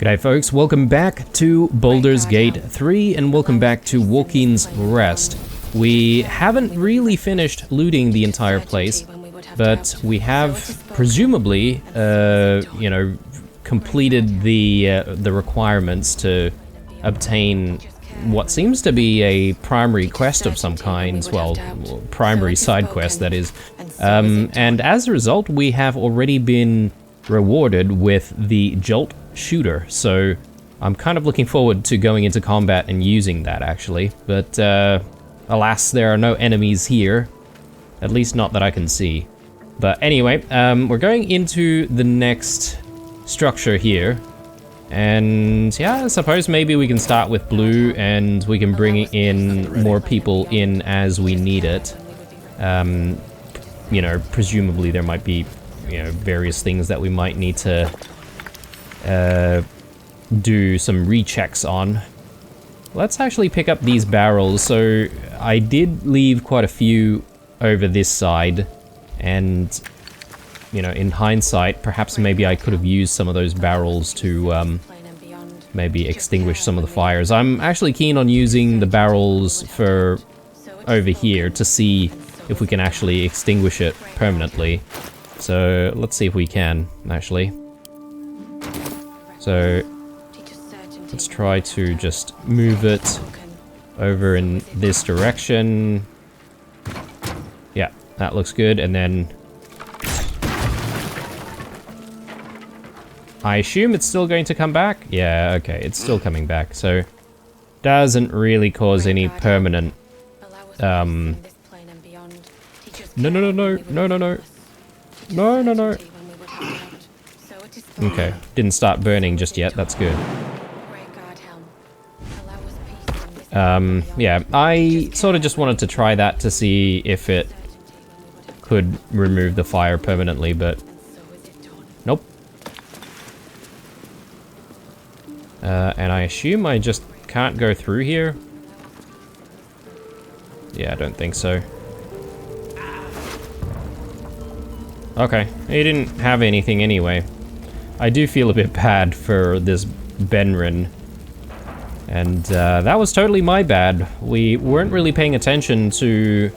G'day folks, welcome back to Baldur's Gate 3 and welcome back to Walking's Rest. We haven't really finished looting the entire place, but we have presumably, completed the requirements to obtain what seems to be a primary quest of some kind, well, primary side quest that is. And as a result, we have already been rewarded with the Jolt Shooter, so I'm kind of looking forward to going into combat and using that actually, but alas, there are no enemies here, at least not that I can see. But anyway, we're going into the next structure here, and yeah, I suppose maybe we can start with blue and we can bring in more people in as we need it. Presumably there might be, various things that we might need to do some rechecks on. Let's actually pick up these barrels. So I did leave quite a few over this side, and in hindsight, perhaps maybe I could have used some of those barrels to maybe extinguish some of the fires. I'm actually keen on using the barrels for over here to see if we can actually extinguish it permanently. So let's see if we can, actually. So let's try to just move it over in this direction. Yeah, that looks good. And then I assume it's still going to come back? Yeah, okay, it's still coming back. So doesn't really cause any permanent No. Okay, didn't start burning just yet, that's good. Yeah, I sort of just wanted to try that to see if it could remove the fire permanently, but nope. And I assume I just can't go through here? Yeah, I don't think so. Okay, he didn't have anything anyway. I do feel a bit bad for this Benrin. And that was totally my bad. We weren't really paying attention to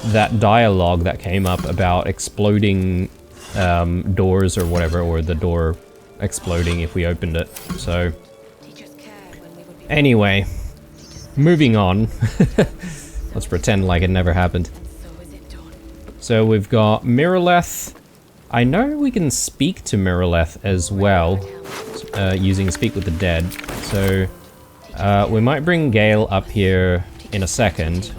that dialogue that came up about exploding doors or whatever, or the door exploding if we opened it. So anyway, moving on. Let's pretend like it never happened. So we've got Miraleth. I know we can speak to Miraleth as well, using Speak with the Dead. So we might bring Gale up here in a second.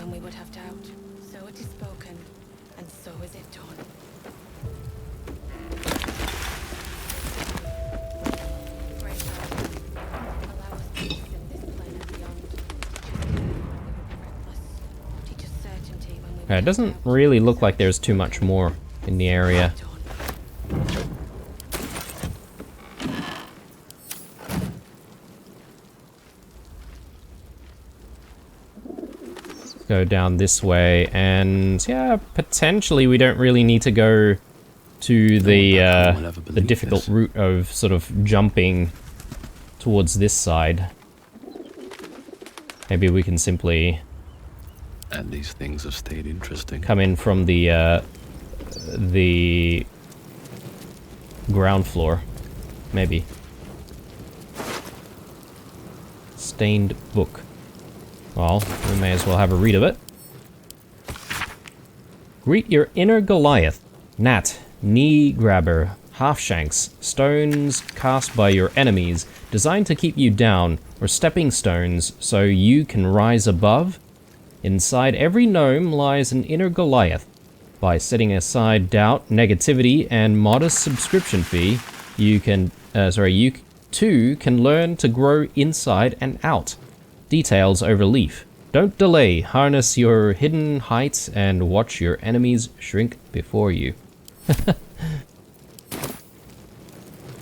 Okay, it doesn't really look like there's too much more in the area. Let's go down this way, and yeah, potentially we don't really need to go to the difficult route of sort of jumping towards this side. Maybe we can simply... And these things have stayed interesting. Come in from the ground floor, maybe. Stained book. Well, we may as well have a read of it. Greet your inner Goliath. Nat, knee grabber, half-shanks, stones cast by your enemies, designed to keep you down, or stepping stones so you can rise above. Inside every gnome lies an inner Goliath. By setting aside doubt, negativity, and modest subscription fee, you too can learn to grow inside and out. Details over leaf. Don't delay, harness your hidden heights, and watch your enemies shrink before you.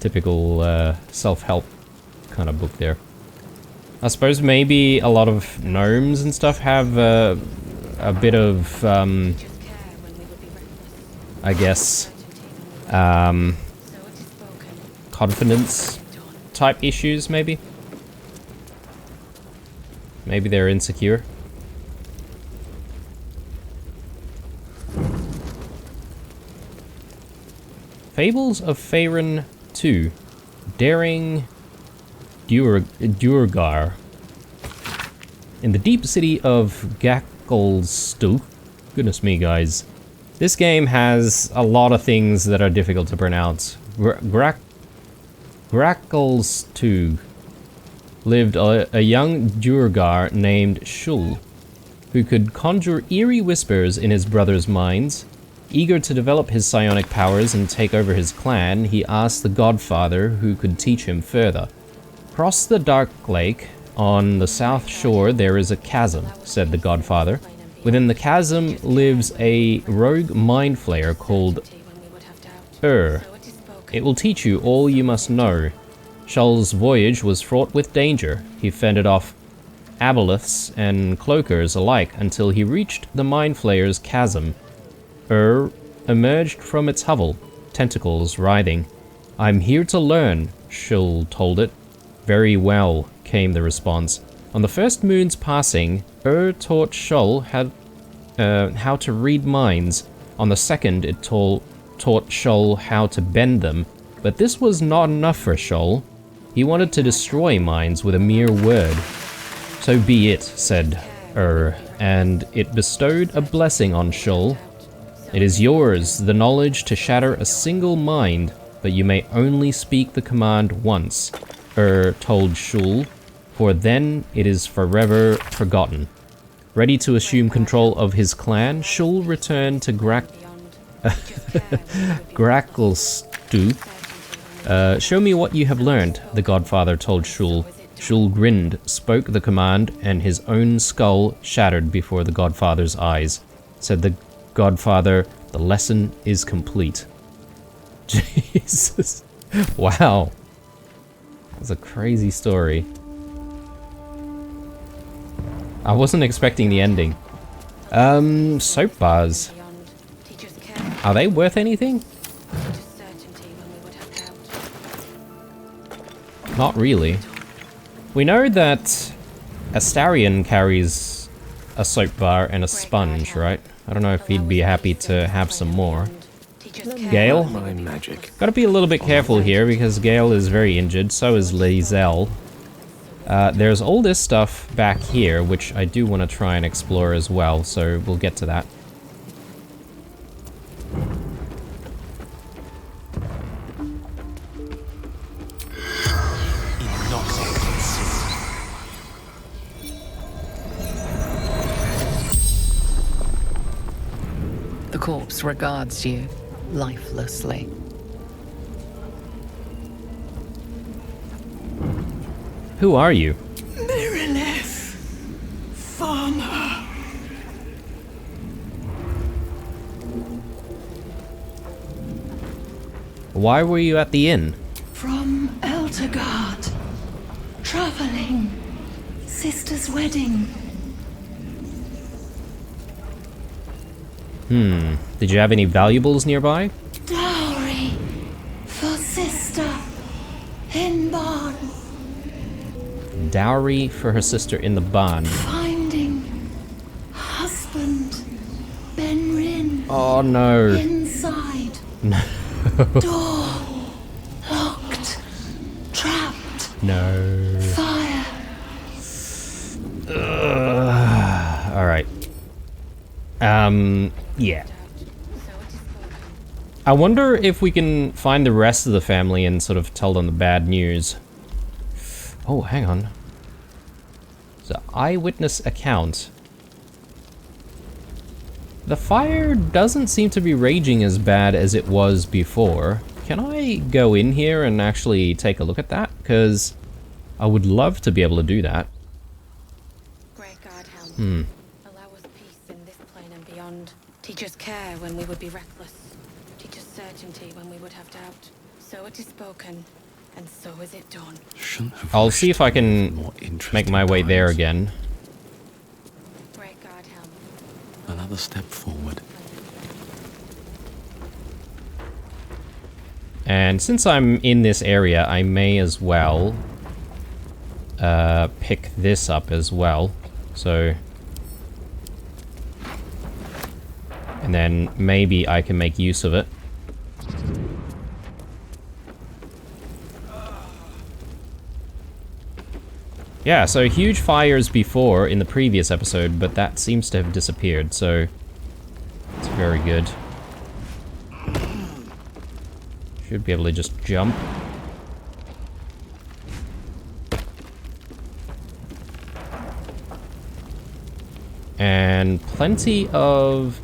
Typical self-help kind of book there. I suppose maybe a lot of gnomes and stuff have a bit of, I guess, confidence type issues, maybe? Maybe they're insecure. Fables of Faerun 2. Daring Durgar. In the deep city of Gackelstu. Goodness me, guys. This game has a lot of things that are difficult to pronounce. Gackelstu lived a young Durgar named Shul, who could conjure eerie whispers in his brother's minds. Eager to develop his psionic powers and take over his clan, he asked the Godfather who could teach him further. Across the dark lake, on the south shore, there is a chasm, said the Godfather. Within the chasm lives a rogue mind flayer called It will teach you all you must know. Shull's voyage was fraught with danger. He fended off aboleths and cloakers alike until he reached the mind flayer's chasm. Emerged from its hovel, tentacles writhing. I'm here to learn, Shull told it. Very well, came the response. On the first moon's passing, taught Shull how to read minds. On the second, it taught Shull how to bend them. But this was not enough for Shull. He wanted to destroy minds with a mere word. So be it, said and it bestowed a blessing on Shull. It is yours, the knowledge to shatter a single mind, but you may only speak the command once, told Shul, for then it is forever forgotten. Ready to assume control of his clan, Shul returned to Grackelstu. Show me what you have learned, the Godfather told Shul. Shul grinned, spoke the command, and his own skull shattered before the Godfather's eyes. Said the Godfather, the lesson is complete. Jesus. Wow. That's a crazy story. I wasn't expecting the ending. Soap bars. Are they worth anything? Not really. We know that Astarion carries a soap bar and a sponge, right? I don't know if he'd be happy to have some more. Gale? My magic. Gotta be a little bit careful here because Gale is very injured, so is Lizelle. There's all this stuff back here, which I do want to try and explore as well, so we'll get to that. The corpse regards you lifelessly. Who are you? Merilith, farmer. Why were you at the inn? From Eltergard. Traveling. Sister's wedding. Did you have any valuables nearby? Dowry. For sister. In barn. Dowry for her sister in the barn. Finding. Husband. Benrin. Oh no. Inside. No. Door. Locked. Trapped. No. Fire. Alright. Yeah. I wonder if we can find the rest of the family and sort of tell them the bad news. Oh, hang on. The eyewitness account. The fire doesn't seem to be raging as bad as it was before. Can I go in here and actually take a look at that? Because I would love to be able to do that. Great God, help. Allow us peace in this plane and beyond. Teach us care when we would be reckless. Teach us certainty when we would have doubt. So it is spoken, and so is it done. I'll see if I can More interesting make my way there times. again. Great God, help. Another step forward. And since I'm in this area, I may as well pick this up as well. So... and then maybe I can make use of it. Yeah, so huge fires before in the previous episode, but that seems to have disappeared, so it's very good. Should be able to just jump. And plenty of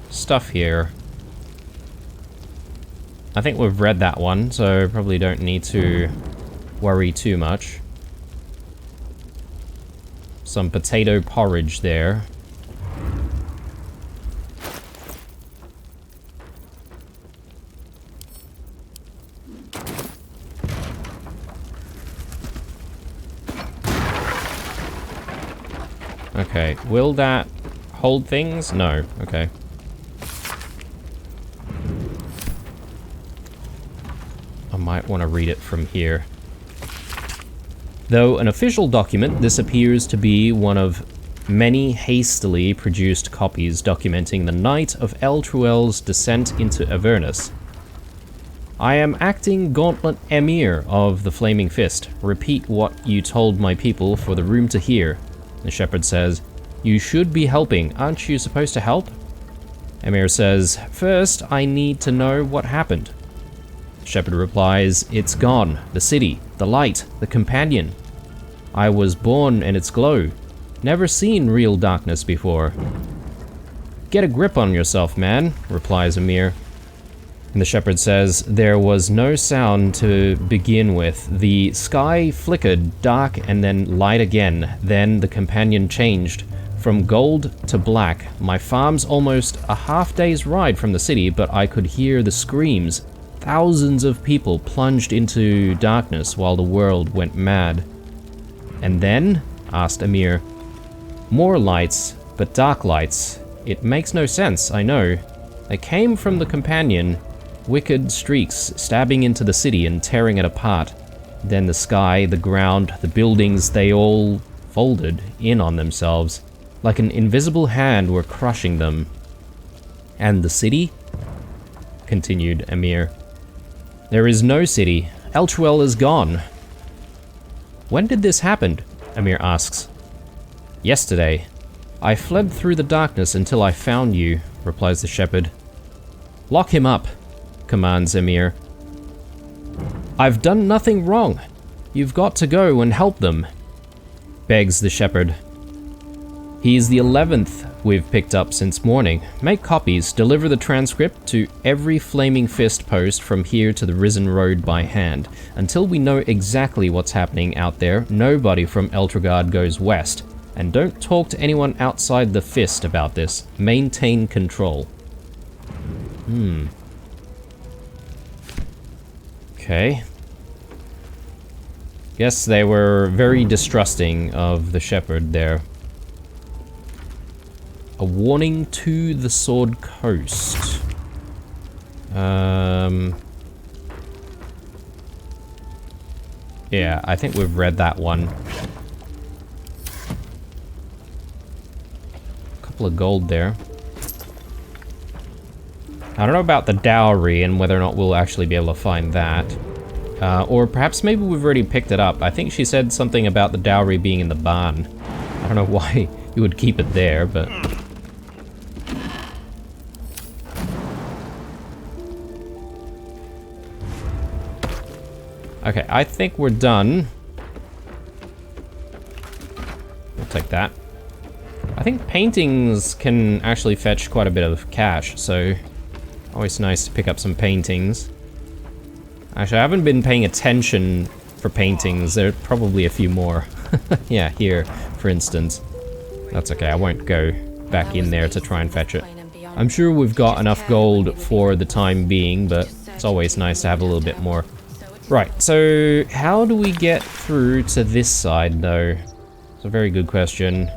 stuff here. I think we've read that one, so probably don't need to worry too much. Some potato porridge there. Okay, will that hold things? No, okay. I might want to read it from here. Though an official document, this appears to be one of many hastily produced copies documenting the night of Eltruel's descent into Avernus. I am acting Gauntlet Emir of the Flaming Fist. Repeat what you told my people for the room to hear. The shepherd says, "You should be helping. Aren't you supposed to help?" Emir says, "First, I need to know what happened." The shepherd replies, "It's gone. The city, the light, the companion. I was born in its glow. Never seen real darkness before." "Get a grip on yourself, man," replies Emir. And the shepherd says, "There was no sound to begin with. The sky flickered dark and then light again. Then the companion changed from gold to black. My farm's almost a half-day's ride from the city, but I could hear the screams. Thousands of people plunged into darkness while the world went mad." "And then?" asked Emir. "More lights, but dark lights. It makes no sense, I know. They came from the companion, wicked streaks stabbing into the city and tearing it apart. Then the sky, the ground, the buildings, they all folded in on themselves, like an invisible hand were crushing them." "And the city?" continued Emir. "There is no city. Eltruel is gone." "When did this happen?" Emir asks. "Yesterday. I fled through the darkness until I found you," replies the shepherd. "Lock him up," commands Emir. "I've done nothing wrong. You've got to go and help them," begs the shepherd. "He is the 11th we've picked up since morning. Make copies, deliver the transcript to every Flaming Fist post from here to the Risen Road by hand. Until we know exactly what's happening out there, nobody from Eltragard goes west. And don't talk to anyone outside the Fist about this. Maintain control." Okay. Guess they were very distrusting of the shepherd there. A warning to the Sword Coast. Yeah, I think we've read that one. A couple of gold there. I don't know about the dowry and whether or not we'll actually be able to find that. Or perhaps maybe we've already picked it up. I think she said something about the dowry being in the barn. I don't know why you would keep it there, but... Okay, I think we're done. We'll take that. I think paintings can actually fetch quite a bit of cash, so always nice to pick up some paintings. Actually, I haven't been paying attention for paintings. There are probably a few more. Yeah, here, for instance. That's okay, I won't go back in there to try and fetch it. I'm sure we've got enough gold for the time being, but it's always nice to have a little bit more. Right, so how do we get through to this side, though? It's a very good question.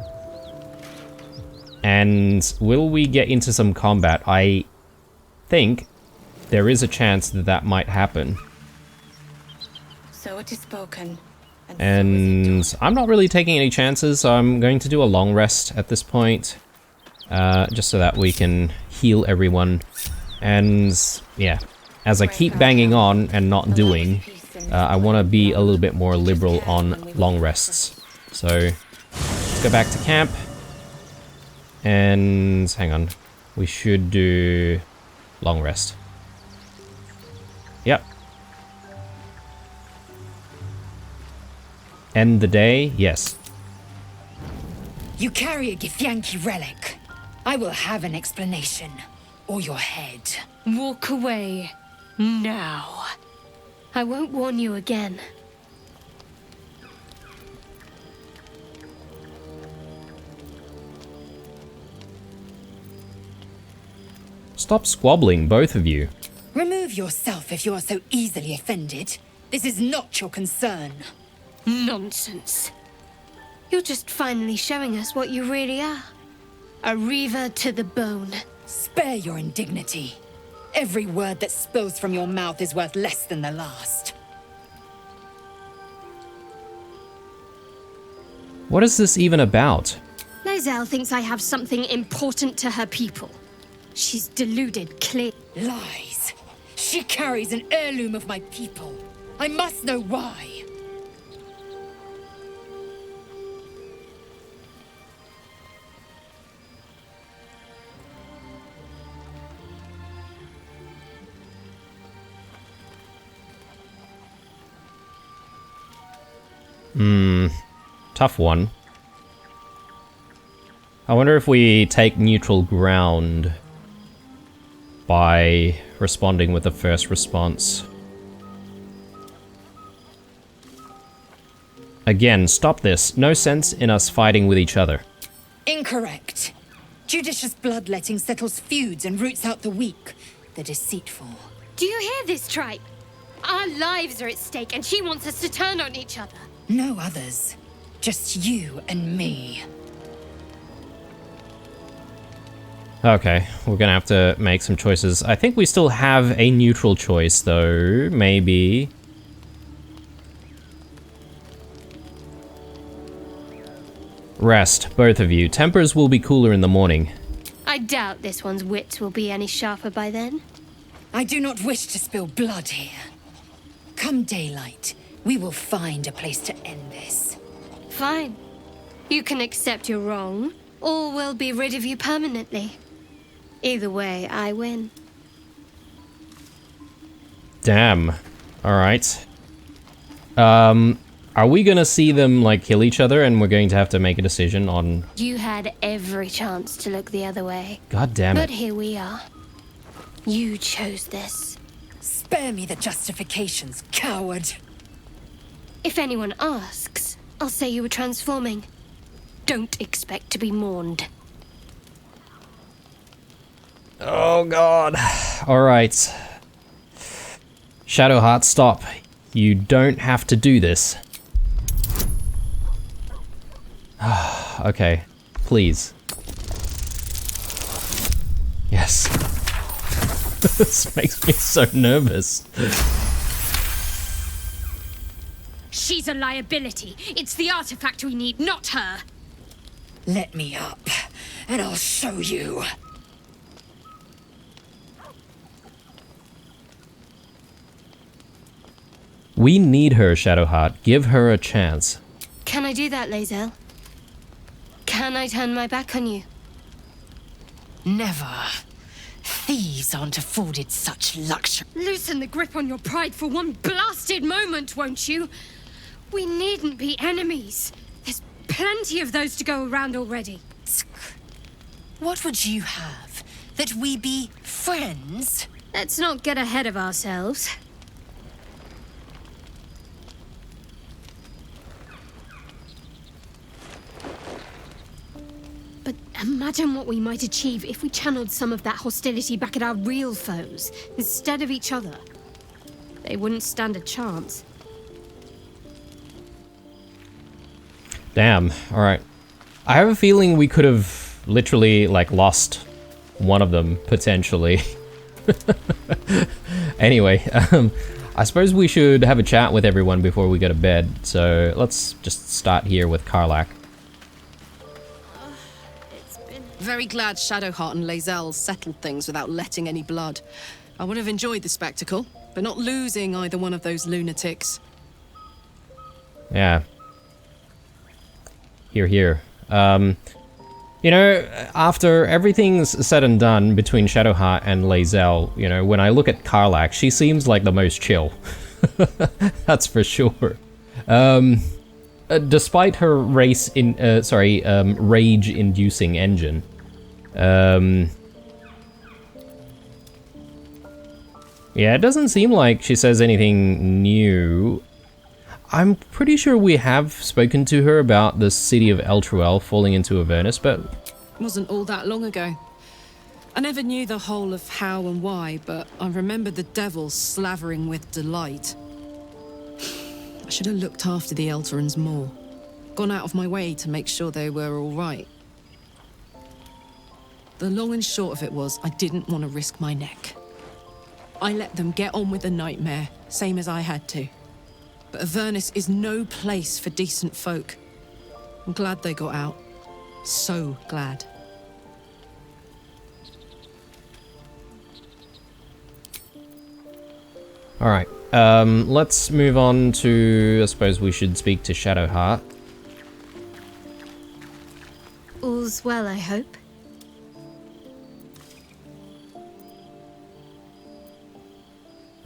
And will we get into some combat? I think there is a chance that that might happen. So it is spoken. And I'm not really taking any chances, so I'm going to do a long rest at this point. Just so that we can heal everyone. And yeah, as I keep banging on and not doing, I want to be a little bit more liberal on long rests. So let's go back to camp. And hang on, we should do long rest. Yep. End the day, yes. You carry a Githyanki relic. I will have an explanation. Or your head. Walk away. Now. I won't warn you again. Stop squabbling, both of you. Remove yourself if you are so easily offended. This is not your concern. Nonsense. You're just finally showing us what you really are. A reaver to the bone. Spare your indignity. Every word that spills from your mouth is worth less than the last. What is this even about? Lae'zel thinks I have something important to her people. She's deluded, clear. Lies. She carries an heirloom of my people. I must know why. Tough one. I wonder if we take neutral ground by responding with a first response. Again, stop this. No sense in us fighting with each other. Incorrect. Judicious bloodletting settles feuds and roots out the weak, the deceitful. Do you hear this, Tripe? Our lives are at stake and she wants us to turn on each other. No others. Just you and me. Okay, we're gonna have to make some choices. I think we still have a neutral choice, though. Maybe. Rest, both of you. Tempers will be cooler in the morning. I doubt this one's wits will be any sharper by then. I do not wish to spill blood here. Come daylight, we will find a place to end this. Fine. You can accept you're wrong, or we'll be rid of you permanently. Either way, I win. Damn. Alright. Are we gonna see them, like, kill each other and we're going to have to make a decision on... You had every chance to look the other way. God damn But it. here we are. You chose this. Spare me the justifications, coward. If anyone asks, I'll say you were transforming. Don't expect to be mourned. Oh god. Alright. Shadowheart, stop. You don't have to do this. Okay. Please. Yes. This makes me so nervous. She's a liability. It's the artifact we need, not her. Let me up, and I'll show you. We need her, Shadowheart. Give her a chance. Can I do that, Lae'zel? Can I turn my back on you? Never. Thieves aren't afforded such luxury. Loosen the grip on your pride for one blasted moment, won't you? We needn't be enemies. There's plenty of those to go around already. What would you have? That we be friends? Let's not get ahead of ourselves. But imagine what we might achieve if we channeled some of that hostility back at our real foes, instead of each other. They wouldn't stand a chance. Damn. Alright. I have a feeling we could have literally, like, lost one of them, potentially. Anyway, I suppose we should have a chat with everyone before we go to bed, so let's just start here with Karlach. Very glad Shadowheart and Lae'zel settled things without letting any blood. I would have enjoyed the spectacle, but not losing either one of those lunatics. Yeah. Hear, hear. You know, after everything's said and done between Shadowheart and Lae'zel, you know, when I look at Karlach, she seems like the most chill. That's for sure. Despite her rage-inducing engine, yeah, it doesn't seem like she says anything new. I'm pretty sure we have spoken to her about the city of Eltruel falling into Avernus, but... It wasn't all that long ago. I never knew the whole of how and why, but I remember the devil slavering with delight. I should have looked after the Elturans more. Gone out of my way to make sure they were all right. The long and short of it was, I didn't want to risk my neck. I let them get on with the nightmare, same as I had to. But Avernus is no place for decent folk. I'm glad they got out. So glad. Alright, let's move on to... I suppose we should speak to Shadowheart. All's well, I hope.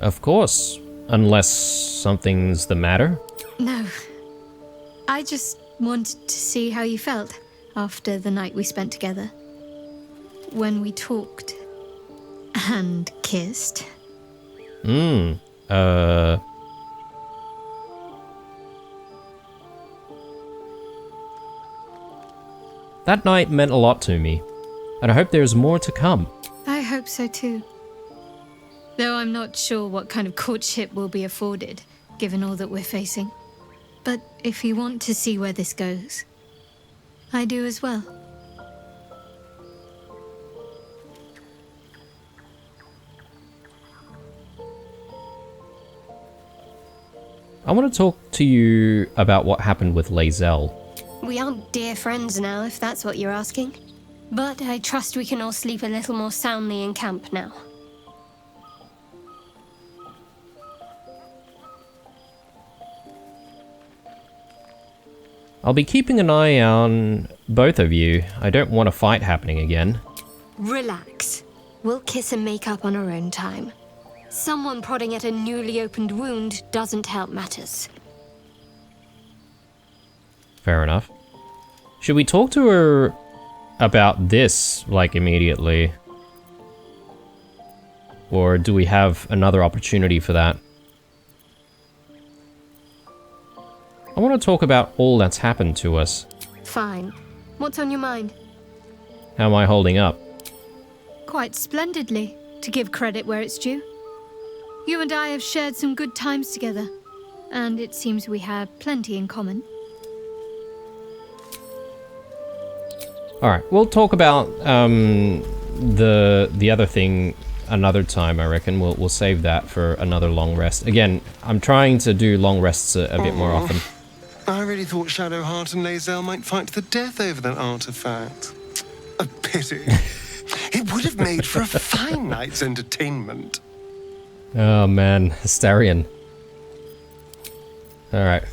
Of course, unless something's the matter. No. I just wanted to see how you felt after the night we spent together. When we talked and kissed. That night meant a lot to me, and I hope there's more to come. I hope so too. Though I'm not sure what kind of courtship will be afforded, given all that we're facing. But if you want to see where this goes, I do as well. I want to talk to you about what happened with Lae'zel. We aren't dear friends now, if that's what you're asking. But I trust we can all sleep a little more soundly in camp now. I'll be keeping an eye on both of you. I don't want a fight happening again. Relax. We'll kiss and make up on our own time. Someone prodding at a newly opened wound doesn't help matters. Fair enough. Should we talk to her about this, like, immediately? Or do we have another opportunity for that? I want to talk about all that's happened to us. Fine. What's on your mind? How am I holding up? Quite splendidly, to give credit where it's due. You and I have shared some good times together, and it seems we have plenty in common. Alright, we'll talk about the other thing another time, I reckon. We'll save that for another long rest. Again, I'm trying to do long rests a bit more often. I really thought Shadowheart and Lae'zel might fight to the death over that artifact. A pity. It would have made for a fine night's entertainment. Oh man, Astarion. Alright.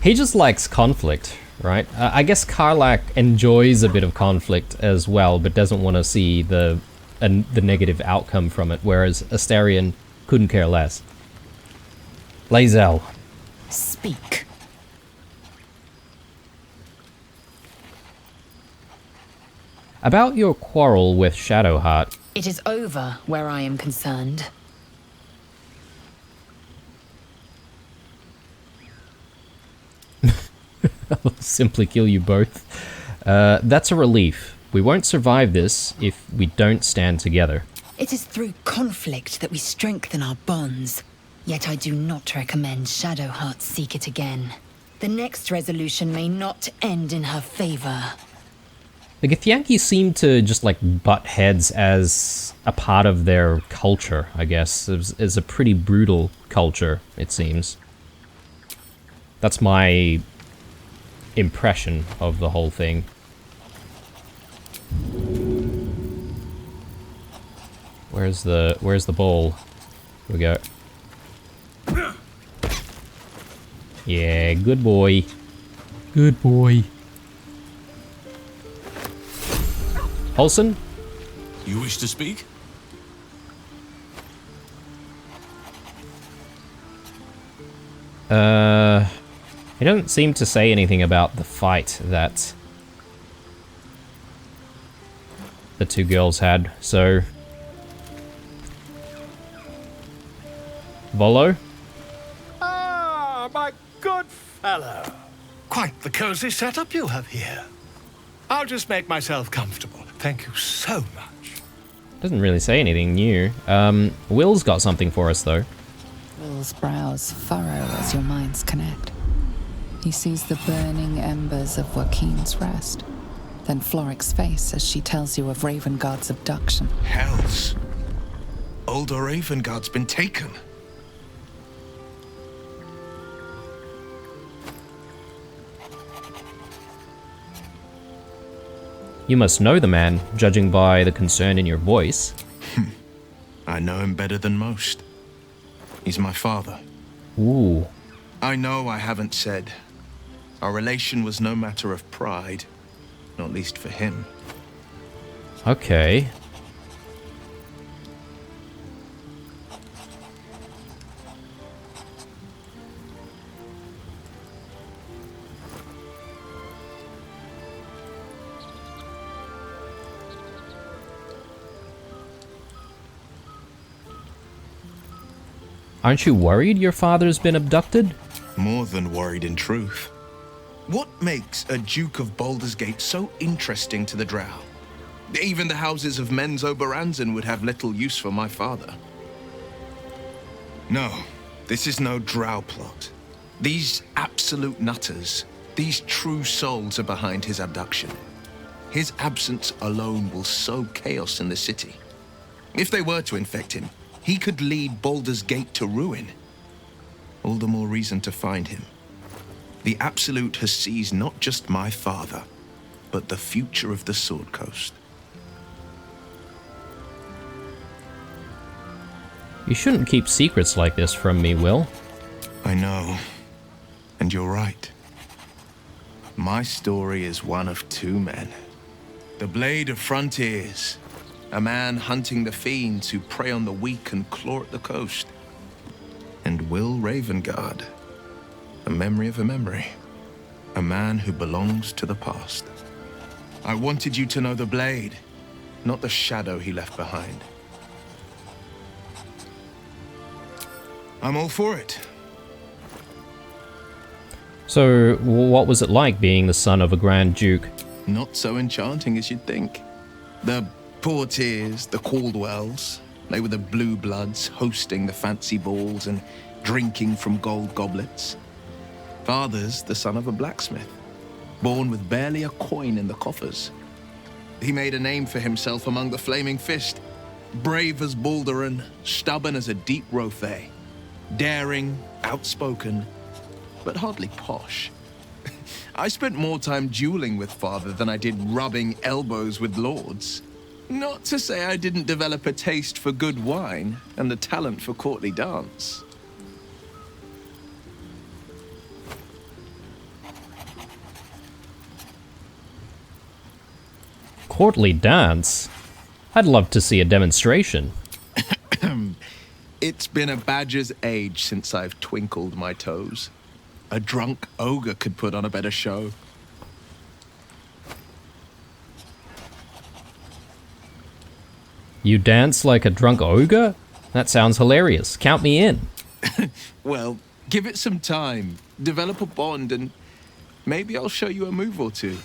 He just likes conflict, right? I guess Karlach enjoys a bit of conflict as well, but doesn't want to see the negative outcome from it, whereas Astarion couldn't care less. Lae'zel. Speak. About your quarrel with Shadowheart. It is over where I am concerned. I'll simply kill you both. That's a relief. We won't survive this if we don't stand together. It is through conflict that we strengthen our bonds. Yet I do not recommend Shadowheart seek it again. The next resolution may not end in her favor. The Githyanki seem to just like butt heads as a part of their culture, I guess. It's a pretty brutal culture, it seems. That's my impression of the whole thing. Where's the ball? Here we go. Yeah, good boy. Good boy. Holson? You wish to speak? He doesn't seem to say anything about the fight that the two girls had, so... Volo? Ah, my good fellow. Quite the cozy setup you have here. I'll just make myself comfortable. Thank you so much. Doesn't really say anything new. Will's got something for us, though. Will's brows furrow as your minds connect. He sees the burning embers of Joaquin's rest, then Floric's face as she tells you of Ravengard's abduction. Hells. Older Ravengard's been taken. You must know the man, judging by the concern in your voice. I know him better than most. He's my father. Ooh. I know I haven't said. Our relation was no matter of pride, not least for him. Okay. Aren't you worried your father's been abducted? More than worried, in truth. What makes a Duke of Baldur's Gate so interesting to the Drow? Even the houses of Men's Oberanzen would have little use for my father. No, this is no Drow plot. These absolute nutters, these true souls are behind his abduction. His absence alone will sow chaos in the city. If they were to infect him, he could lead Baldur's Gate to ruin. All the more reason to find him. The Absolute has seized not just my father, but the future of the Sword Coast. You shouldn't keep secrets like this from me, Will. I know, and you're right. My story is one of two men. The Blade of Frontiers, a man hunting the fiends who prey on the weak and claw at the coast. And Will Ravengard, a memory of a memory. A man who belongs to the past. I wanted you to know the Blade, not the shadow he left behind. I'm all for it. So, what was it like being the son of a Grand Duke? Not so enchanting as you'd think. The Portiers, the Caldwells, they were the blue bloods hosting the fancy balls and drinking from gold goblets. Father's the son of a blacksmith, born with barely a coin in the coffers. He made a name for himself among the Flaming Fist, brave as Baldur, stubborn as a deep Rothay, daring, outspoken, but hardly posh. I spent more time dueling with father than I did rubbing elbows with lords. Not to say I didn't develop a taste for good wine and the talent for courtly dance. Courtly dance? I'd love to see a demonstration. It's been a badger's age since I've twinkled my toes. A drunk ogre could put on a better show. You dance like a drunk ogre? That sounds hilarious. Count me in. Well, give it some time. Develop a bond and maybe I'll show you a move or two.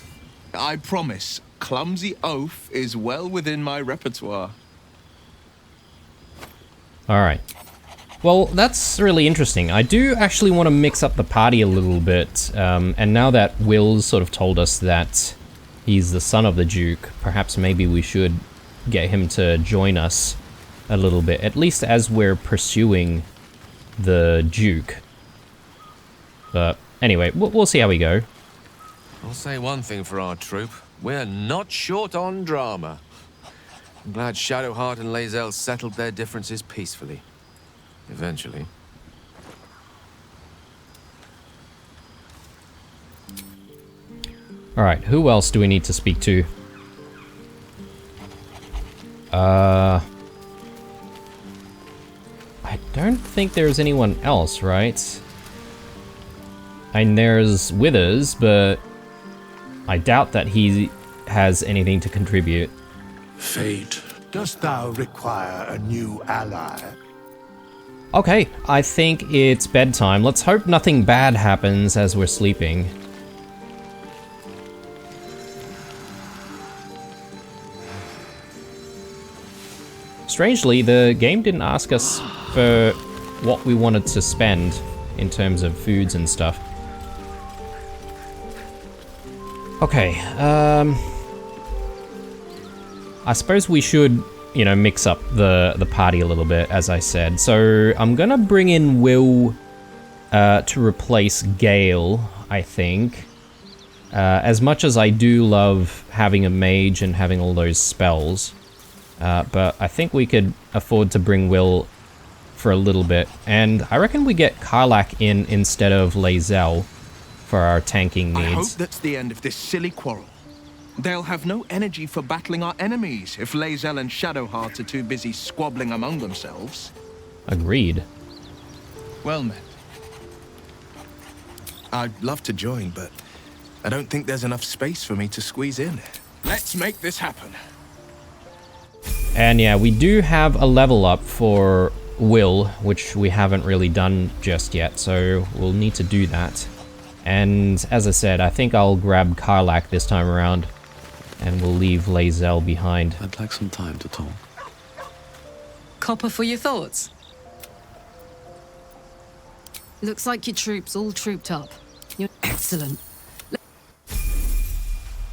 I promise, clumsy oaf is well within my repertoire. Alright. Well, that's really interesting. I do actually want to mix up the party a little bit, and now that Will's sort of told us that he's the son of the Duke, perhaps maybe we should get him to join us a little bit, at least as we're pursuing the Duke. But anyway, we'll see how we go. I'll say one thing for our troop. We're not short on drama. I'm glad Shadowheart and Lae'zel settled their differences peacefully. Eventually. Alright, who else do we need to speak to? I don't think there's anyone else, right? And there's Withers, but I doubt that he has anything to contribute. Fate, dost thou require a new ally? Okay, I think it's bedtime. Let's hope nothing bad happens as we're sleeping. Strangely, the game didn't ask us for what we wanted to spend in terms of foods and stuff. Okay, I suppose we should, you know, mix up the party a little bit, as I said. So I'm gonna bring in Will to replace Gale, I think. As much as I do love having a mage and having all those spells, but I think we could afford to bring Will for a little bit. And I reckon we get Karlach in instead of Lae'zel for our tanking needs. I hope that's the end of this silly quarrel. They'll have no energy for battling our enemies if Lae'zel and Shadowheart are too busy squabbling among themselves. Agreed. Well met. I'd love to join, but I don't think there's enough space for me to squeeze in. Let's make this happen. And yeah, we do have a level up for Will, which we haven't really done just yet, so we'll need to do that. And as I said, I think I'll grab Karlach this time around, and we'll leave Lae'zel behind. I'd like some time to talk. Copper for your thoughts? Looks like your troops all trooped up. You're excellent.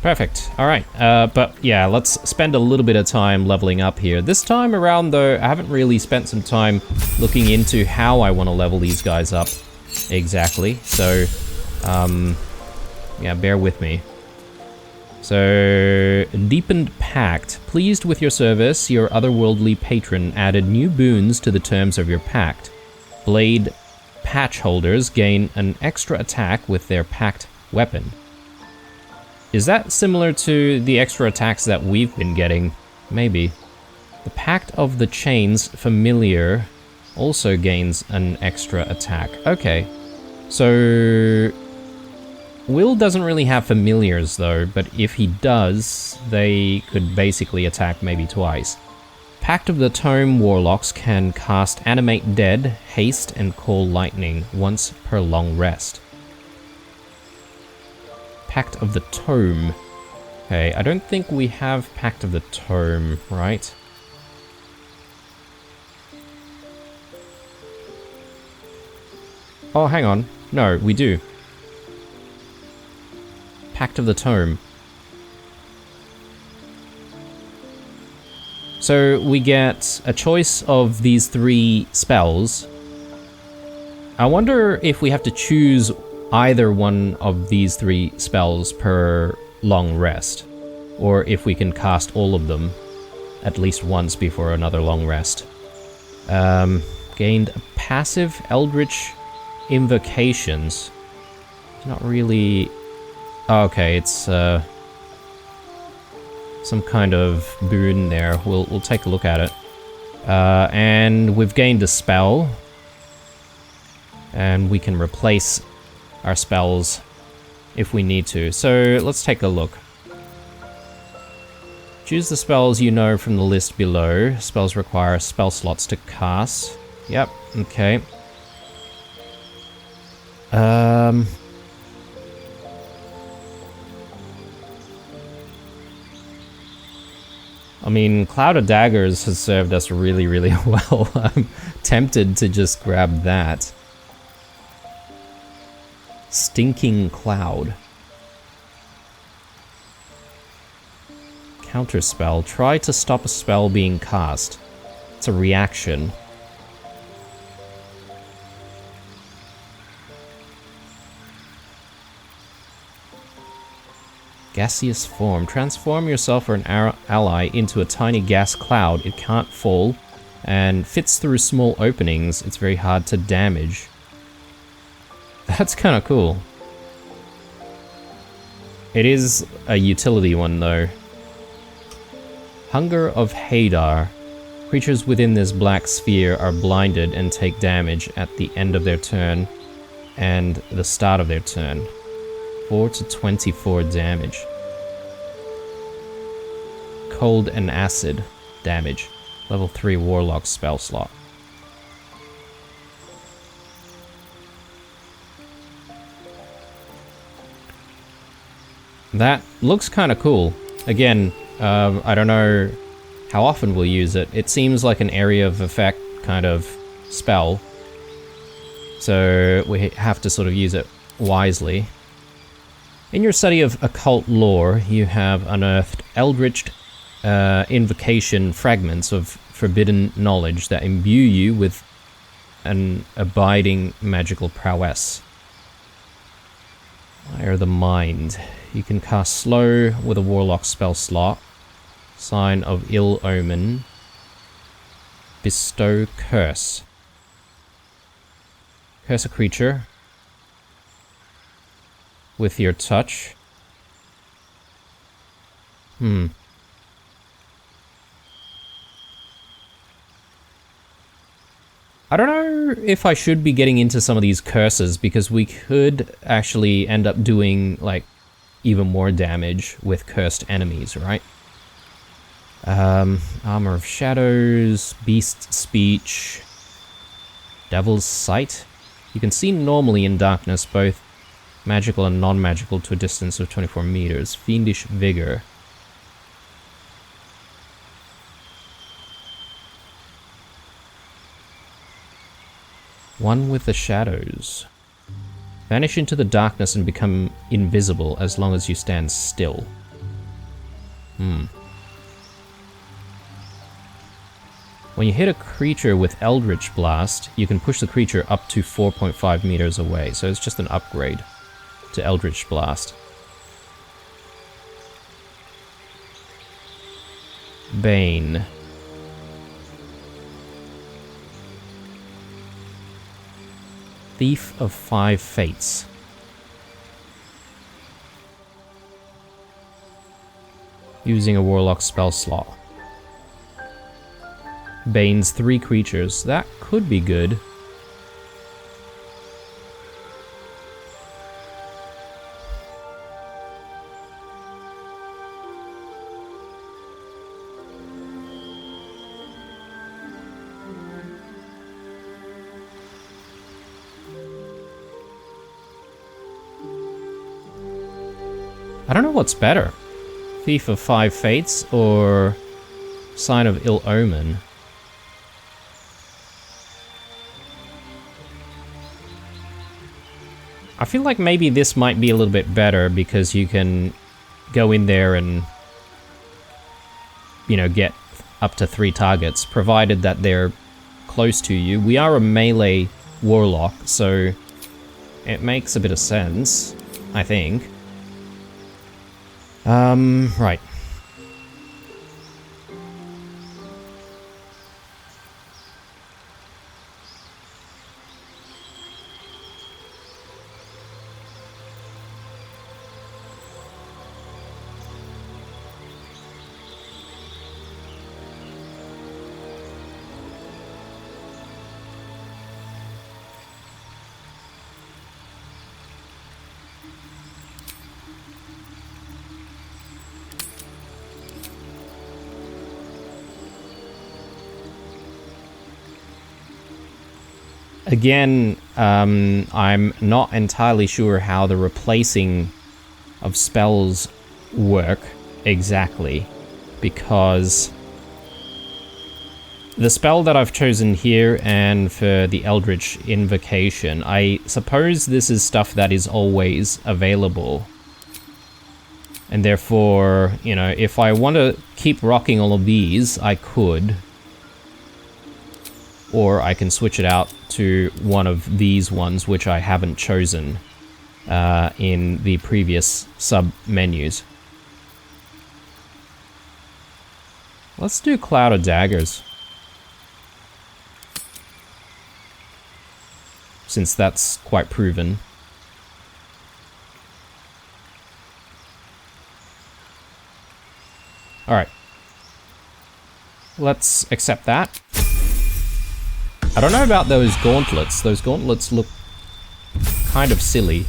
Perfect. Alright, but yeah, let's spend a little bit of time leveling up here. This time around, though, I haven't really spent some time looking into how I want to level these guys up exactly, so yeah, bear with me. So, Deepened Pact. Pleased with your service, your otherworldly patron added new boons to the terms of your pact. Blade patch holders gain an extra attack with their pact weapon. Is that similar to the extra attacks that we've been getting? Maybe. The Pact of the Chains familiar also gains an extra attack. Okay. So Will doesn't really have familiars though, but if he does, they could basically attack maybe twice. Pact of the Tome Warlocks can cast Animate Dead, Haste, and Call Lightning once per long rest. Pact of the Tome. Okay, I don't think we have Pact of the Tome, right? Oh, hang on. No, we do. Pact of the Tome. So we get a choice of these 3 spells. I wonder if we have to choose either one of these 3 spells per long rest, or if we can cast all of them at least once before another long rest. Gained a passive Eldritch Invocations. Not really... Oh, okay, it's some kind of boon there. We'll take a look at it. And we've gained a spell, and we can replace our spells if we need to. So let's take a look. Choose the spells you know from the list below. Spells require spell slots to cast. Yep, okay. I mean, Cloud of Daggers has served us really, really well. I'm tempted to just grab that. Stinking Cloud. Counterspell. Try to stop a spell being cast. It's a reaction. Gaseous form. Transform yourself or an ally into a tiny gas cloud. It can't fall and fits through small openings. It's very hard to damage. That's kind of cool. It is a utility one though. Hunger of Hadar. Creatures within this black sphere are blinded and take damage at the end of their turn and the start of their turn. 4 to 24 damage. Cold and acid damage. Level 3 Warlock spell slot. That looks kind of cool. Again, I don't know how often we'll use it. It seems like an area of effect kind of spell. So we have to sort of use it wisely. In your study of occult lore, you have unearthed eldritch invocation fragments of forbidden knowledge that imbue you with an abiding magical prowess. Fire the Mind. You can cast slow with a Warlock spell slot. Sign of Ill Omen. Bestow Curse. Curse a creature with your touch. I don't know if I should be getting into some of these curses, because we could actually end up doing, like, even more damage with cursed enemies, right? Armor of Shadows, Beast Speech, Devil's Sight. You can see normally in darkness, both magical and non-magical, to a distance of 24 meters. Fiendish Vigor. One with the Shadows. Vanish into the darkness and become invisible as long as you stand still. When you hit a creature with Eldritch Blast, you can push the creature up to 4.5 meters away, so it's just an upgrade to Eldritch Blast. Bane. Thief of 5 Fates. Using a Warlock spell slot. Bane's 3 creatures. That could be good. I don't know what's better. Thief of 5 Fates or Sign of Ill Omen. I feel like maybe this might be a little bit better because you can go in there and, you know, get up to 3 targets, provided that they're close to you. We are a melee warlock, so it makes a bit of sense, I think. Right. Again, I'm not entirely sure how the replacing of spells work exactly, because the spell that I've chosen here and for the Eldritch Invocation, I suppose this is stuff that is always available. And therefore, you know, if I want to keep rocking all of these, I could. Or I can switch it out to one of these ones, which I haven't chosen in the previous sub-menus. Let's do Cloud of Daggers. Since that's quite proven. Alright. Let's accept that. I don't know about those gauntlets. Those gauntlets look kind of silly.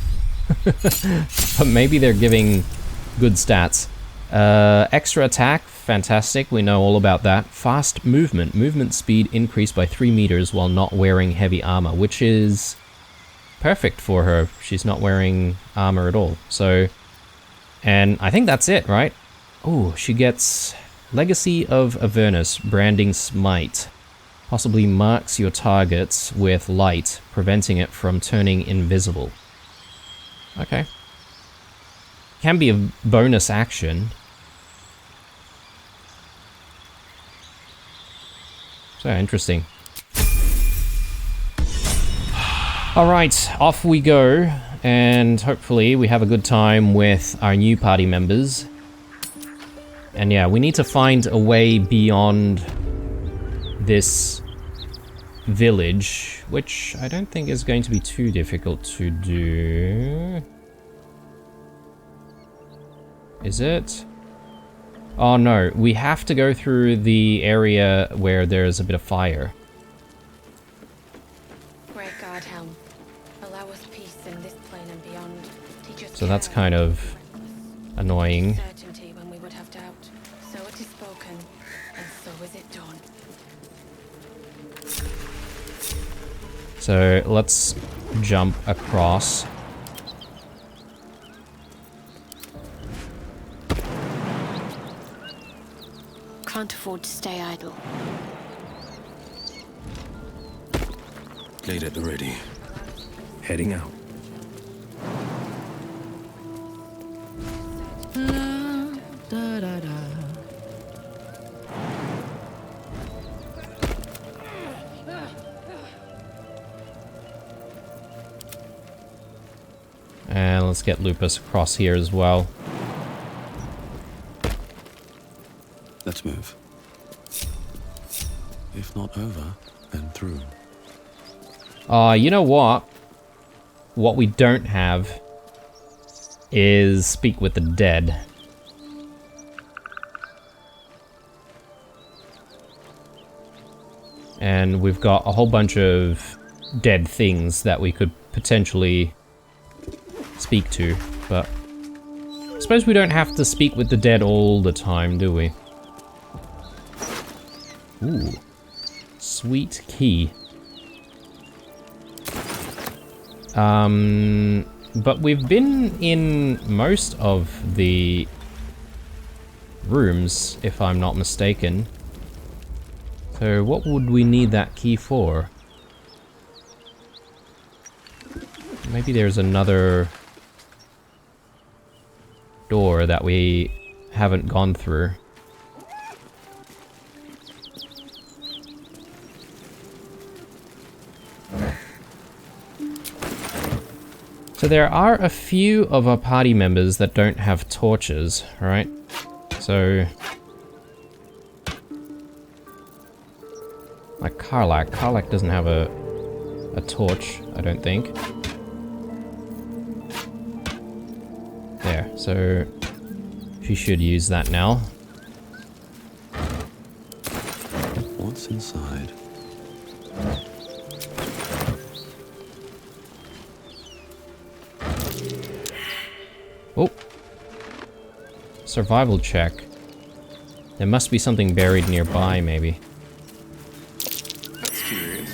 But maybe they're giving good stats. Extra attack, fantastic. We know all about that. Fast movement. Movement speed increased by 3 meters while not wearing heavy armor, which is perfect for her. She's not wearing armor at all. So, and I think that's it, right? Oh, she gets Legacy of Avernus, Branding Smite. Possibly marks your targets with light, preventing it from turning invisible. Okay. Can be a bonus action. So interesting. Alright, off we go, and hopefully we have a good time with our new party members. And yeah, we need to find a way beyond this village, which I don't think is going to be too difficult to do. Is it? Oh no, we have to go through the area where there's a bit of fire. Great God Helm, allow us peace in this plane and beyond. Teach us So that's kind of annoying. certainty when we would have doubt. So it is spoken, and so is it done. So let's jump across. Can't afford to stay idle. Blade at the ready. Heading out. And let's get Lupus across here as well. Let's move. If not over, then through. You know what? What we don't have is Speak with the Dead. And we've got a whole bunch of dead things that we could potentially speak to, but I suppose we don't have to speak with the dead all the time, do we? Ooh. Sweet key. But we've been in most of the rooms, if I'm not mistaken. So what would we need that key for? Maybe there's another door that we haven't gone through. So there are a few of our party members that don't have torches, right? So like Karlak. Karlak doesn't have a torch, I don't think. There, so she should use that now. What's inside? Oh. Survival check. There must be something buried nearby, maybe. That's curious.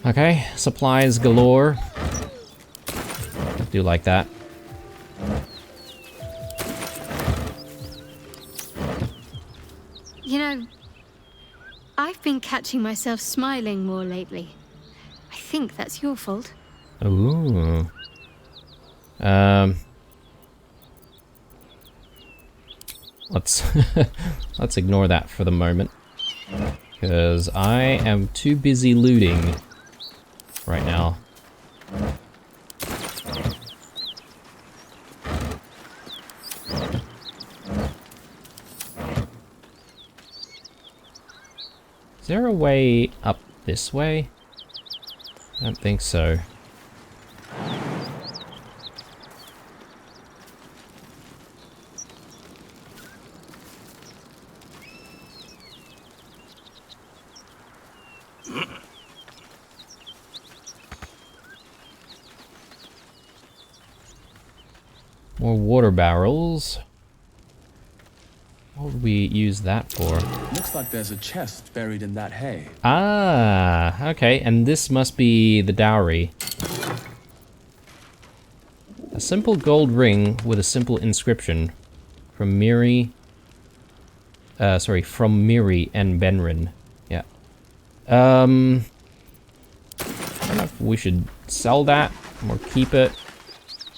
Okay, supplies galore. I do like that. You know, I've been catching myself smiling more lately. I think that's your fault. Ooh. Let's let's ignore that for the moment, because I am too busy looting right now. Is there a way up this way? I don't think so. More water barrels. What would we use that for? Looks like there's a chest buried in that hay. Ah, okay, and this must be the dowry. A simple gold ring with a simple inscription from Miri. From Miri and Benrin. Yeah. I don't know if we should sell that or keep it.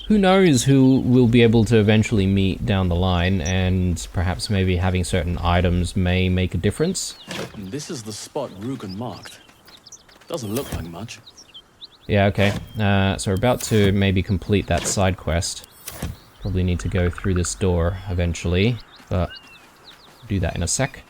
Who knows who we'll be able to eventually meet down the line, and perhaps maybe having certain items may make a difference. This is the spot Rugen marked. Doesn't look like much. Yeah, okay. So we're about to maybe complete that side quest. Probably need to go through this door eventually, but do that in a sec.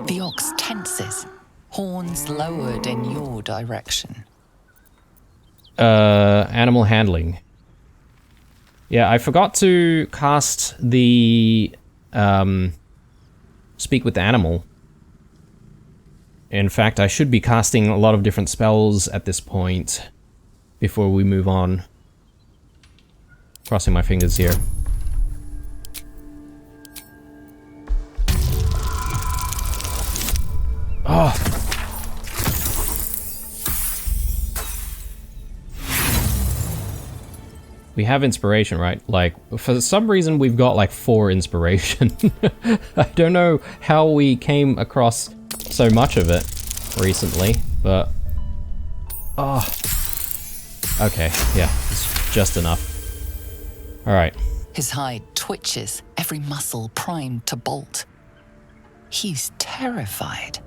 The ox tenses, horns lowered in your direction. Animal handling. Yeah, I forgot to cast the, speak with the animal. In fact, I should be casting a lot of different spells at this point before we move on. Crossing my fingers here. Oh! We have inspiration, right? Like, for some reason we've got like 4 inspiration. I don't know how we came across so much of it recently, but... Oh. Okay, yeah, it's just enough. Alright. His hide twitches, every muscle primed to bolt. He's terrified.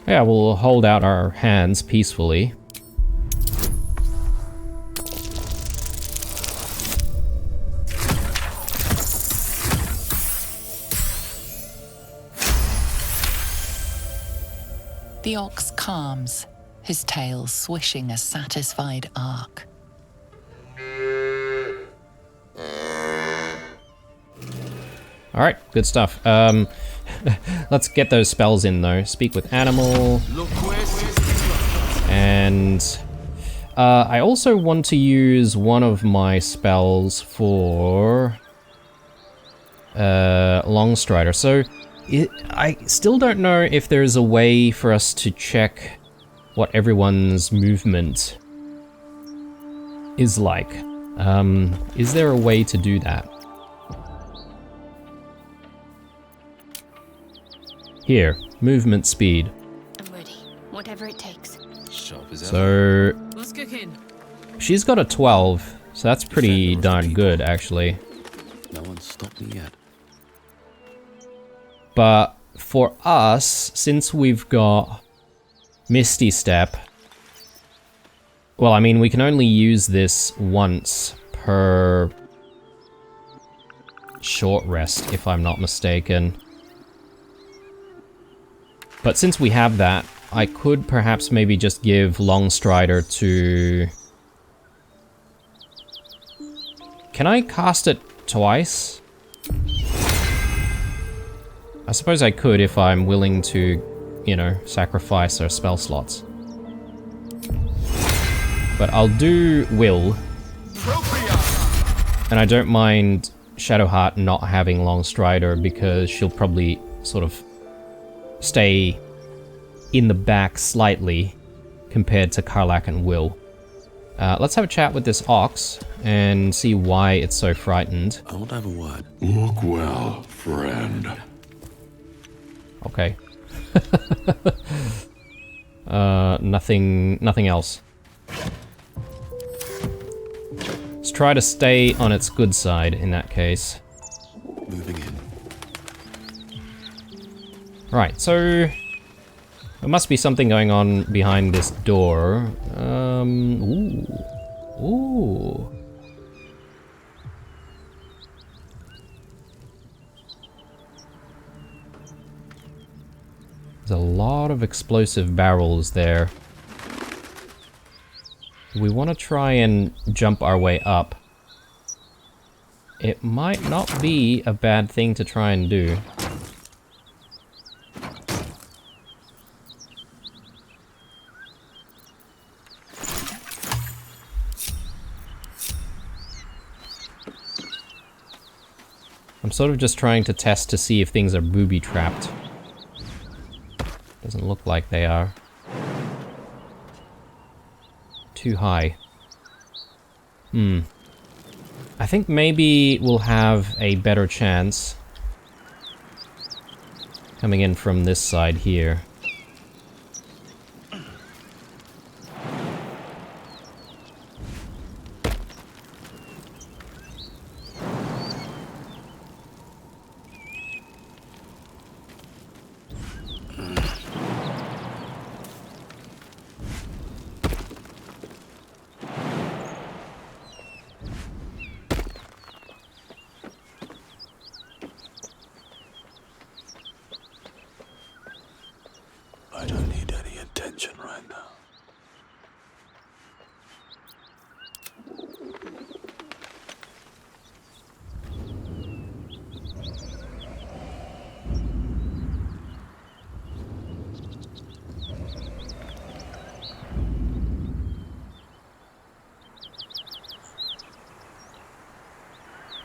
Yeah, we'll hold out our hands peacefully. The ox calms, his tail swishing a satisfied arc. Alright, good stuff. Let's get those spells in though. Speak with animal. And I also want to use one of my spells for Longstrider. So I still don't know if there's a way for us to check what everyone's movement is like. Is there a way to do that? Here, movement speed. I'm ready. Whatever it takes. Sharp as ever. So What's cooking? she's got a 12, so that's pretty darn good actually. No one's stopped me yet. But for us, since we've got Misty Step, well, I mean, we can only use this once per short rest, if I'm not mistaken. But since we have that, I could perhaps maybe just give Longstrider to... Can I cast it twice? I suppose I could if I'm willing to, you know, sacrifice our spell slots. But I'll do Will. And I don't mind Shadowheart not having Long Strider because she'll probably sort of stay in the back slightly compared to Karlak and Will. Let's have a chat with this ox and see why it's so frightened. I want to have a word. Look well, friend. Okay. Nothing else. Let's try to stay on its good side in that case. Moving in. Right, so there must be something going on behind this door. Ooh. There's a lot of explosive barrels there. We want to try and jump our way up. It might not be a bad thing to try and do. I'm sort of just trying to test to see if things are booby-trapped. Doesn't look like they are. Too high. I think maybe we'll have a better chance coming in from this side here. I don't need any attention right now.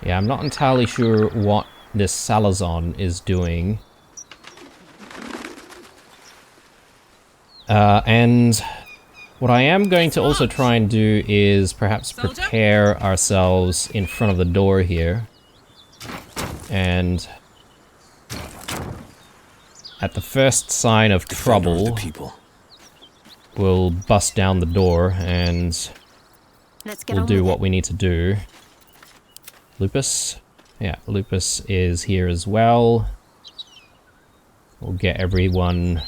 Yeah, I'm not entirely sure what this Salazon is doing. And what I am going to also try and do is perhaps prepare ourselves in front of the door here. And at the first sign of trouble, we'll bust down the door and we'll do what we need to do. Lupus? Yeah, Lupus is here as well. We'll get everyone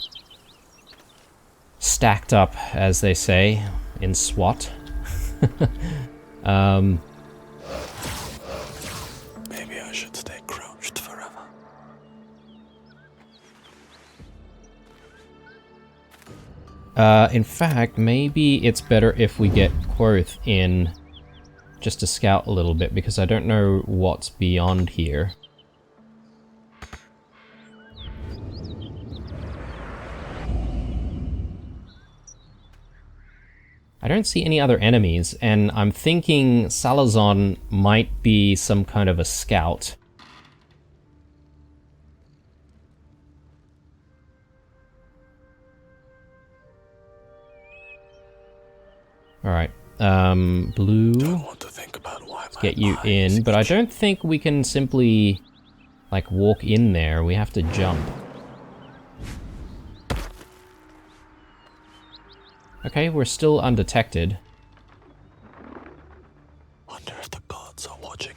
stacked up, as they say, in SWAT. Maybe I should stay crouched forever. In fact, maybe it's better if we get Quoth in just to scout a little bit, because I don't know what's beyond here. I don't see any other enemies, and I'm thinking Salazon might be some kind of a scout. Alright, Blue, let's get you in, but I don't think we can simply, like, walk in there. We have to jump. Okay, we're still undetected. Wonder if the gods are watching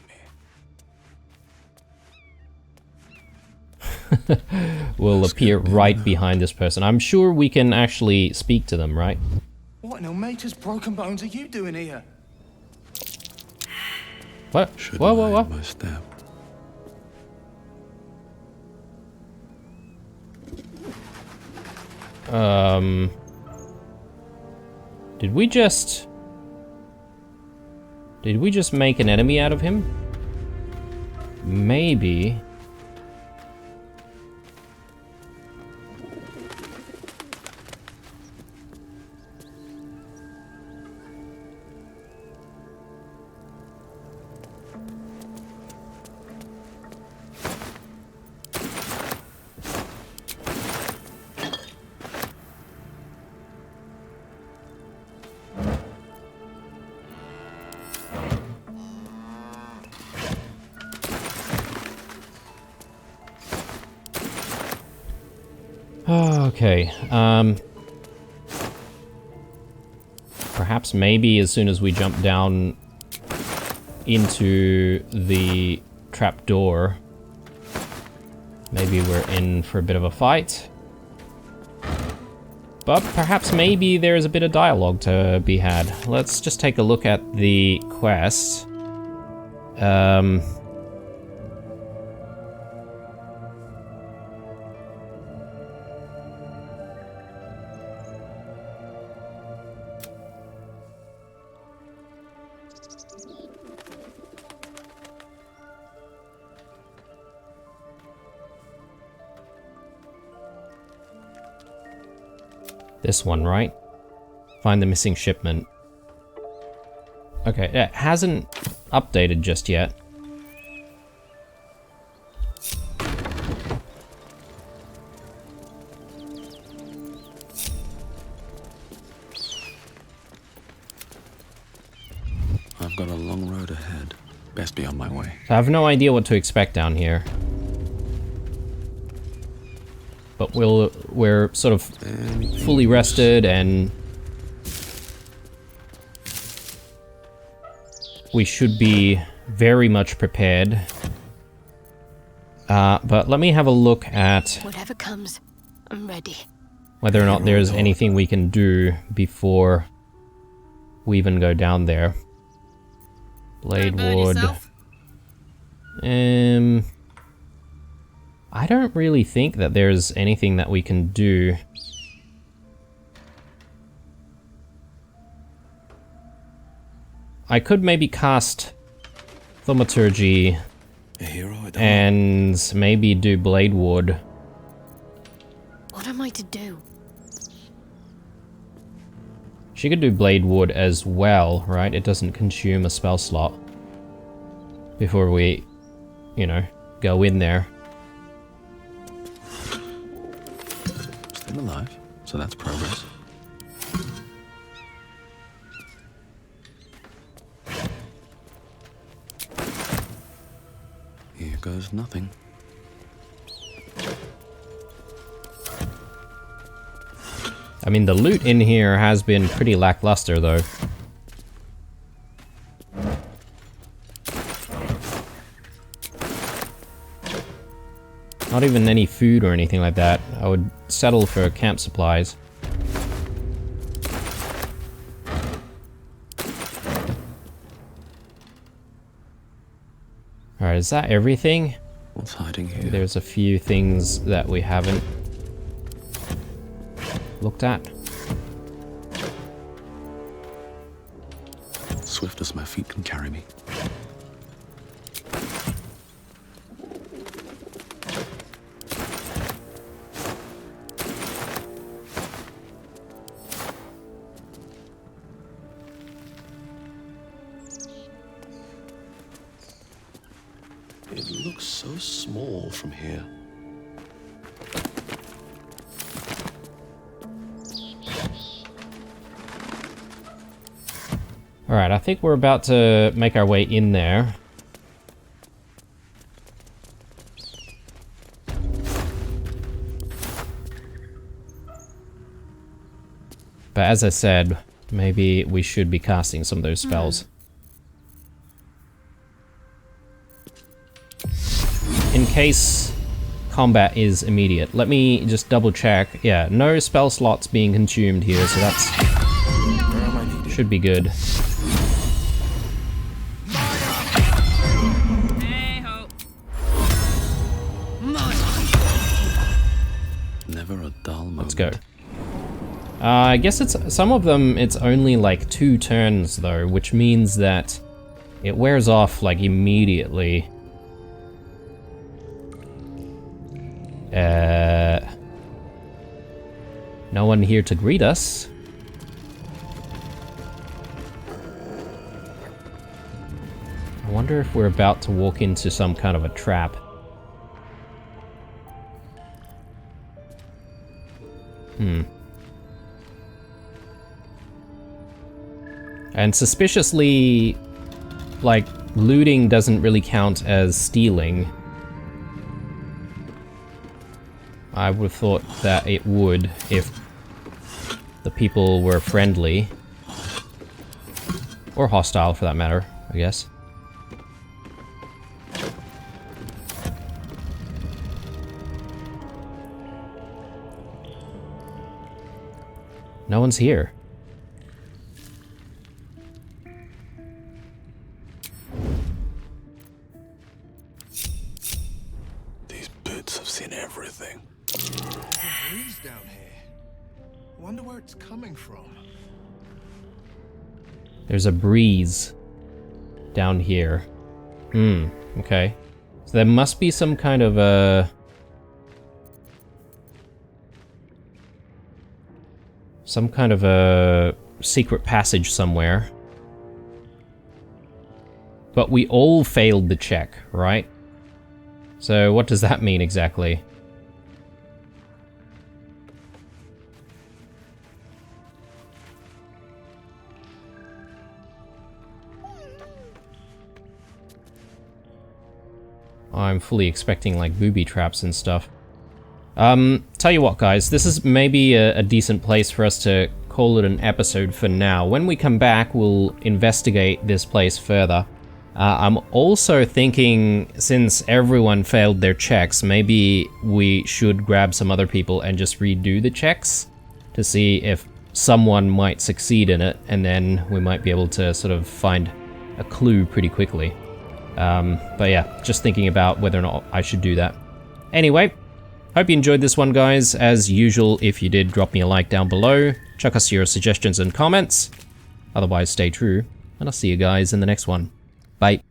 me. We'll appear right behind this person. I'm sure we can actually speak to them, right? What in Almater's broken bones are you doing here? What? Whoa. My step. Did we just make an enemy out of him? Maybe. Okay, perhaps maybe as soon as we jump down into the trapdoor, maybe we're in for a bit of a fight. But perhaps maybe there's a bit of dialogue to be had. Let's just take a look at the quest. This one, right? Find the missing shipment. Okay, it hasn't updated just yet. I've got a long road ahead. Best be on my way. I have no idea what to expect down here. But we're sort of fully rested and we should be very much prepared. But let me have a look at whatever comes, I'm ready. Whether or not there's anything we can do before we even go down there. Blade wood. I don't really think that there's anything that we can do. I could maybe cast Thaumaturgy and maybe do Blade Wood. What am I to do? She could do Blade Wood as well, right? It doesn't consume a spell slot before we, you know, go in there. Still alive, so that's progress. Here goes nothing. I mean, the loot in here has been pretty lackluster, though. Not even any food or anything like that. I would settle for camp supplies. Alright, is that everything? What's hiding here? There's a few things that we haven't looked at. Swift as my feet can carry me. It looks so small from here. Alright, I think we're about to make our way in there. But as I said, maybe we should be casting some of those spells. In case combat is immediate. Let me just double check. Yeah, no spell slots being consumed here, so that's should be good. Never a dull moment. Let's go. I guess it's some of them. It's only like 2 turns though, which means that it wears off like immediately. No one here to greet us. I wonder if we're about to walk into some kind of a trap. And suspiciously, like, looting doesn't really count as stealing. I would have thought that it would if the people were friendly. Or hostile, for that matter, I guess. No one's here. These bits have seen everything. There's a breeze down here. Wonder where it's coming from. There's a breeze down here. Okay. So there must be some kind of a... some kind of a secret passage somewhere. But we all failed the check, right? So what does that mean exactly? I'm fully expecting like booby traps and stuff. Tell you what, guys, this is maybe a decent place for us to call it an episode for now. When we come back, we'll investigate this place further. I'm also thinking, since everyone failed their checks, maybe we should grab some other people and just redo the checks to see if someone might succeed in it, and then we might be able to sort of find a clue pretty quickly. But yeah, just thinking about whether or not I should do that. Anyway, hope you enjoyed this one, guys. As usual, if you did, drop me a like down below. Chuck us your suggestions and comments. Otherwise, stay true, and I'll see you guys in the next one. Bye.